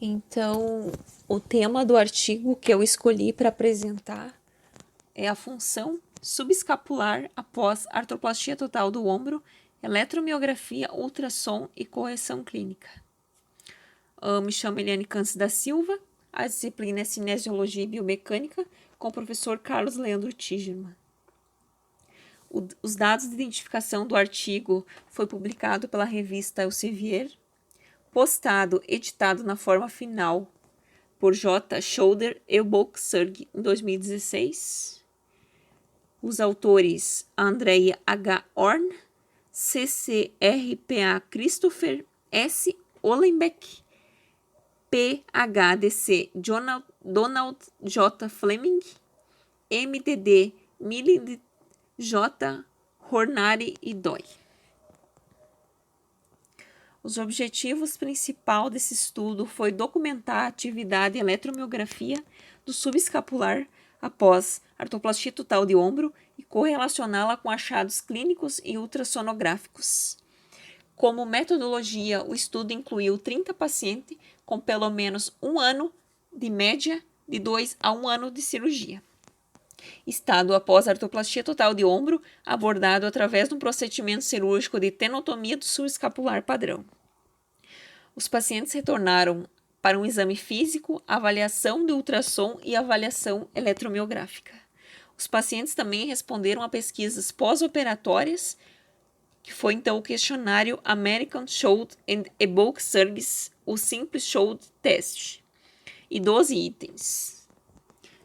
Então, o tema do artigo que eu escolhi para apresentar é a função subescapular após artroplastia total do ombro, eletromiografia, ultrassom e correção clínica. Me chamo Eliane Cândido da Silva, a disciplina é Cinesiologia e Biomecânica, com o professor Carlos Leandro Tigerman. Os dados de identificação do artigo foi publicado pela revista Elsevier, postado, editado na forma final por J. Schroeder e Boxerg em 2016. Os autores Andrea H. Horn, CCRPA Christopher S. Ollenbeck, PHDC Donald J. Fleming, MDD Millie J. Hornari e Doi. Os objetivos principais desse estudo foi documentar a atividade de eletromiografia do subescapular após artroplastia total de ombro e correlacioná-la com achados clínicos e ultrassonográficos. Como metodologia, o estudo incluiu 30 pacientes com pelo menos 1 ano de média de 2 a 1 ano de cirurgia. Estado após artroplastia total de ombro, abordado através de um procedimento cirúrgico de tenotomia do subescapular padrão. Os pacientes retornaram para um exame físico, avaliação de ultrassom e avaliação eletromiográfica. Os pacientes também responderam a pesquisas pós-operatórias, que foi então o questionário American Shoulder and Ebook Service, o Simples Shoulder Test, e 12 itens.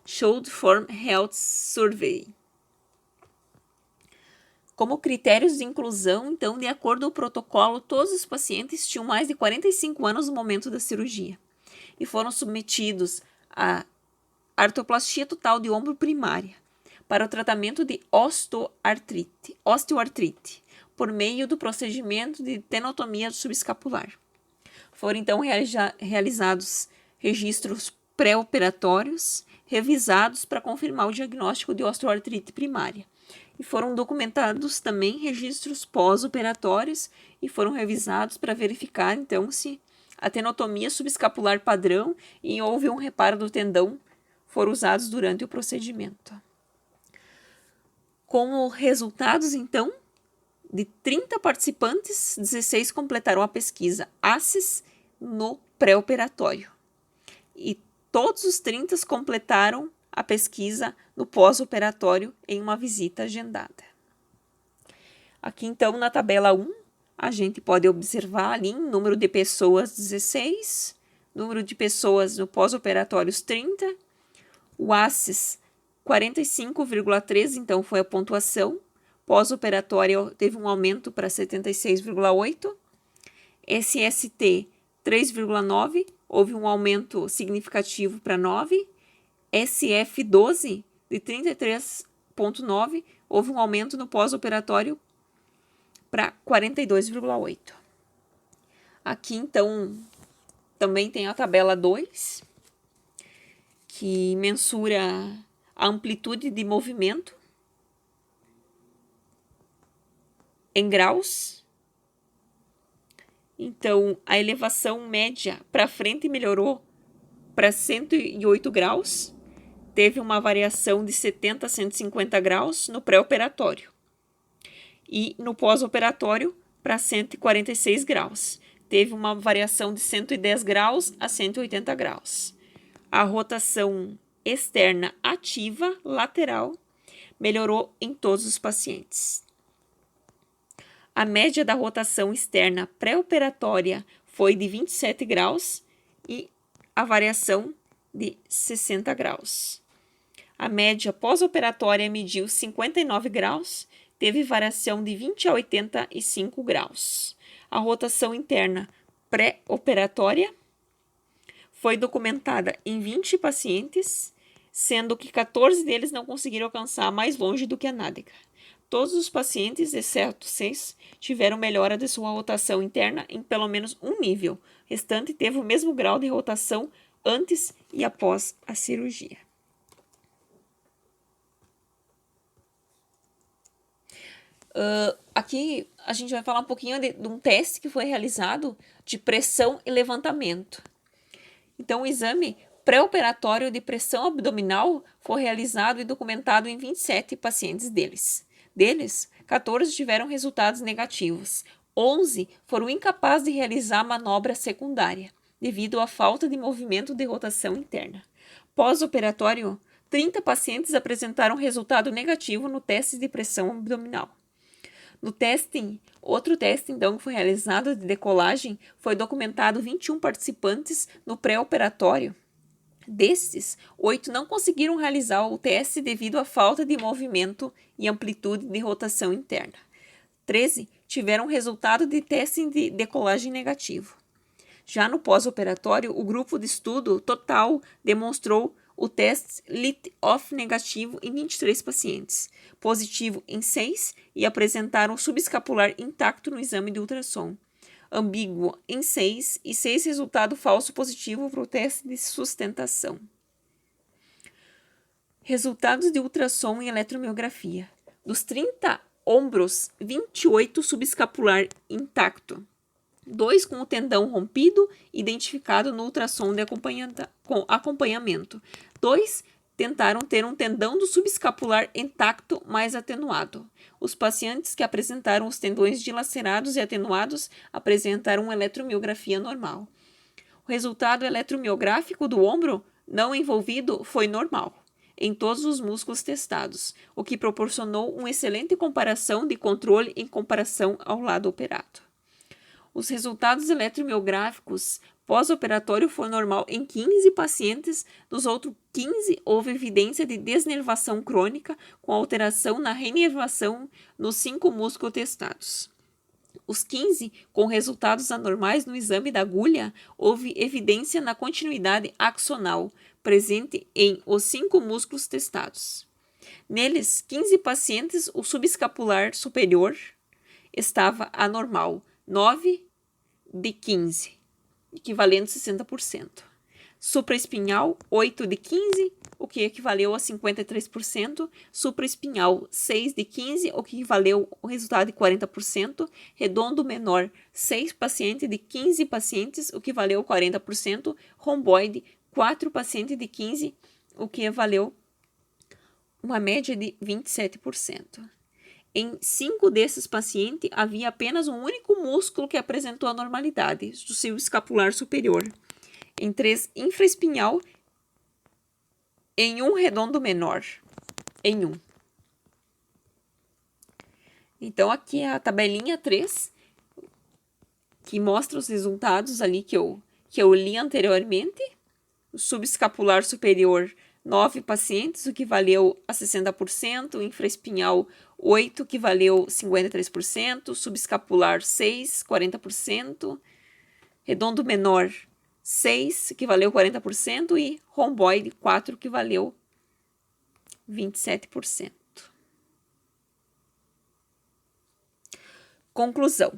Shoulder Form Health Survey. Como critérios de inclusão, então, de acordo com o protocolo, todos os pacientes tinham mais de 45 anos no momento da cirurgia e foram submetidos a artroplastia total de ombro primária para o tratamento de osteoartrite, por meio do procedimento de tenotomia subescapular. Foram, então, realizados registros pré-operatórios revisados para confirmar o diagnóstico de osteoartrite primária. E foram documentados também registros pós-operatórios e foram revisados para verificar, então, se a tenotomia subescapular padrão e houve um reparo do tendão foram usados durante o procedimento. Como resultados, então, de 30 participantes, 16 completaram a pesquisa ACES no pré-operatório. E todos os 30 completaram a pesquisa no pós-operatório em uma visita agendada. Aqui, então, na tabela 1, a gente pode observar ali o número de pessoas 16, número de pessoas no pós-operatórios 30, o ACES 45,3, então foi a pontuação, pós-operatório teve um aumento para 76,8, SST 3,9, houve um aumento significativo para 9, SF12 de 33,9, houve um aumento no pós-operatório para 42,8. Aqui, então, também tem a tabela 2, que mensura a amplitude de movimento em graus. Então, a elevação média para frente melhorou para 108 graus, teve uma variação de 70 a 150 graus no pré-operatório. E no pós-operatório, para 146 graus. Teve uma variação de 110 graus a 180 graus. A rotação externa ativa lateral melhorou em todos os pacientes. A média da rotação externa pré-operatória foi de 27 graus e a variação de 60 graus. A média pós-operatória mediu 59 graus, teve variação de 20 a 85 graus. A rotação interna pré-operatória foi documentada em 20 pacientes, sendo que 14 deles não conseguiram alcançar mais longe do que a nádega. Todos os pacientes, exceto 6, tiveram melhora de sua rotação interna em pelo menos um nível. O restante teve o mesmo grau de rotação antes e após a cirurgia. Aqui a gente vai falar um pouquinho de um teste que foi realizado de pressão e levantamento. Então, o exame pré-operatório de pressão abdominal foi realizado e documentado em 27 pacientes deles. Deles, 14 tiveram resultados negativos. 11 foram incapazes de realizar a manobra secundária, devido à falta de movimento de rotação interna. Pós-operatório, 30 pacientes apresentaram resultado negativo no teste de pressão abdominal. Outro teste, então, que foi realizado de decolagem, foi documentado 21 participantes no pré-operatório. Destes, 8 não conseguiram realizar o teste devido à falta de movimento e amplitude de rotação interna. 13 tiveram resultado de teste de decolagem negativo. Já no pós-operatório, o grupo de estudo total demonstrou o teste lift-off negativo em 23 pacientes, positivo em 6 e apresentaram subescapular intacto no exame de ultrassom, ambíguo em 6 e 6 resultado falso positivo para o teste de sustentação. Resultados de ultrassom e eletromiografia. Dos 30 ombros, 28 subescapular intacto. 2 com o tendão rompido, identificado no ultrassom de acompanhamento. 2 tentaram ter um tendão do subescapular intacto mais atenuado. Os pacientes que apresentaram os tendões dilacerados e atenuados apresentaram uma eletromiografia normal. O resultado eletromiográfico do ombro não envolvido foi normal em todos os músculos testados, o que proporcionou uma excelente comparação de controle em comparação ao lado operado. Os resultados eletromiográficos pós-operatório foram normal em 15 pacientes, nos outros 15 houve evidência de desnervação crônica com alteração na reinervação nos 5 músculos testados. Os 15 com resultados anormais no exame da agulha, houve evidência na continuidade axonal presente em os 5 músculos testados. Neles, 15 pacientes, o subescapular superior estava anormal, 9 de 15, equivalendo a 60%. Supraespinhal, 8 de 15, o que equivaleu a 53%. Supraespinhal, 6 de 15, o que equivaleu ao resultado de 40%. Redondo menor, 6 pacientes de 15 pacientes, o que valeu 40%. Romboide, 4 pacientes de 15, o que valeu uma média de 27%. Em 5 desses pacientes, havia apenas um único músculo que apresentou anormalidade, do seu escapular superior. Em 3, infraespinhal. Em 1, redondo menor. Em 1. Então, aqui é a tabelinha 3, que mostra os resultados ali que eu li anteriormente. O subescapular superior, 9 pacientes, o que valeu a 60%, infraespinhal 8, que valeu 53%, subescapular 6, 40%, redondo menor 6, que valeu 40%, e romboide 4, que valeu 27%. Conclusão.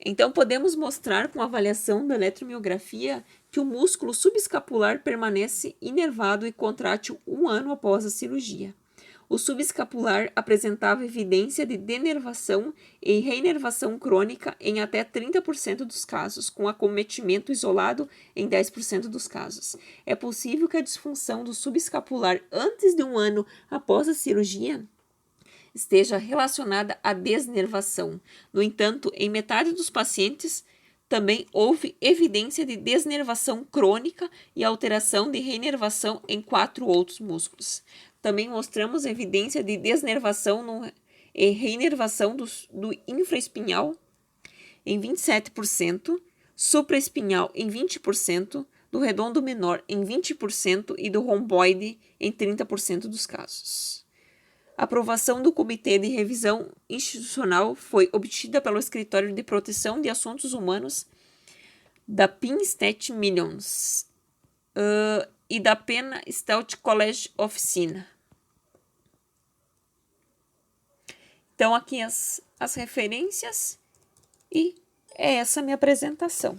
Então, podemos mostrar com a avaliação da eletromiografia que o músculo subescapular permanece inervado e contrátil 1 ano após a cirurgia. O subescapular apresentava evidência de denervação e reinervação crônica em até 30% dos casos, com acometimento isolado em 10% dos casos. É possível que a disfunção do subescapular antes de 1 ano após a cirurgia esteja relacionada à desnervação. No entanto, em metade dos pacientes, também houve evidência de desnervação crônica e alteração de reinervação em 4 outros músculos. Também mostramos evidência de desnervação e reinervação do infraespinhal em 27%, supraespinhal em 20%, do redondo menor em 20% e do romboide em 30% dos casos. A aprovação do Comitê de Revisão Institucional foi obtida pelo Escritório de Proteção de Assuntos Humanos da Penn State Millions e da Penn State College Oficina. Então, aqui as referências e é essa a minha apresentação.